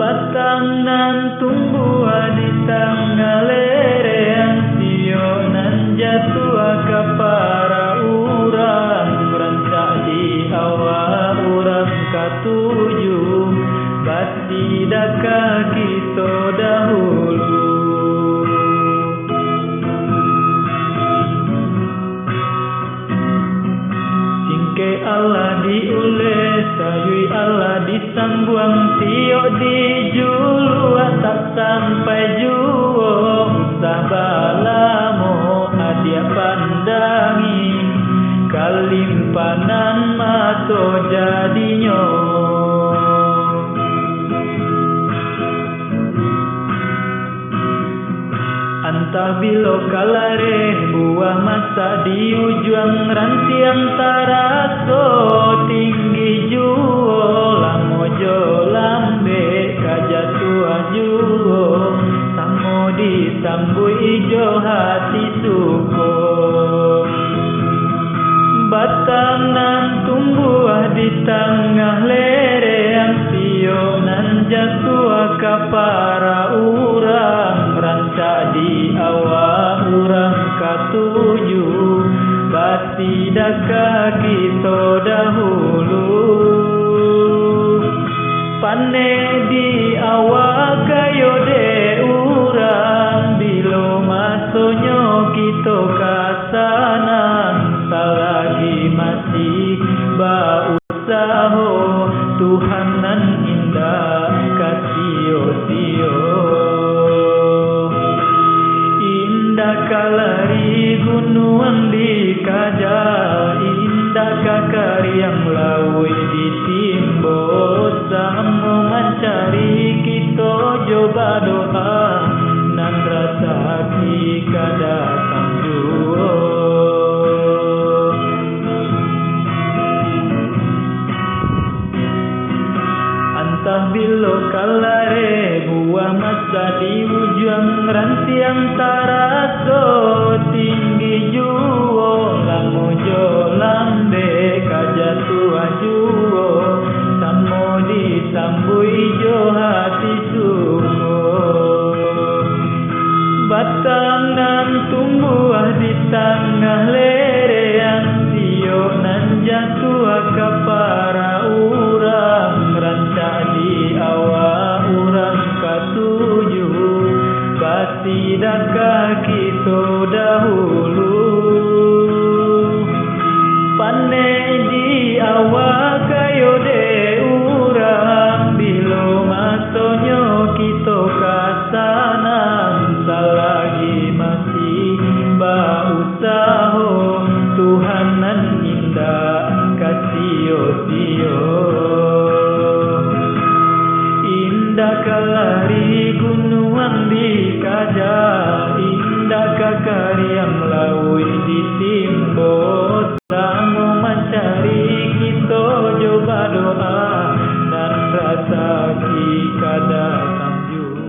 batang nan tumbuh di tengah lerean sio nan jatuh ke para urang rancak di awal urang katujuh bati daka kita dahulu. Allah diules, sayui Allah disangguang, tiok dijulu tak sampai juo, usah balamo adia pandangi, kalimpanan mato jadinyo. Antah bilo kalare buah masa di ujung rantiang taraso tinggi juo lamo jo lambe kajatua juo samo disambui ijo hati suko batang nan tumbuh di tengah lerean sio nan jatuh ke para urang rancak di awal urang katujuh bati daka kita dahulu pane di awal kayo de urang bilo masonyo kita kasanan selagi masih bausaho Tuhanan indah kasio-sio indah kalari gunung di kaja indah kakari yang lawi di timbo samo mencari kita coba doa nan rasa kita datang juo antah bilo kalare buah masa di ujung rantiang taraso tinggi juo lamo jo lambe kajatua juo samo disambui jo hati suko batang nan tumbuh di tengah lerean sio nan jatuh ke para urang rancak di awal urang katujuh bati daka kita dahulu pane di awal kayo de urang bilo masonyo kita kasanan selagi masih bausaho Tuhanan indah kasio-sio indah kalari gunung di kaja indah kakari yang lawi di timbo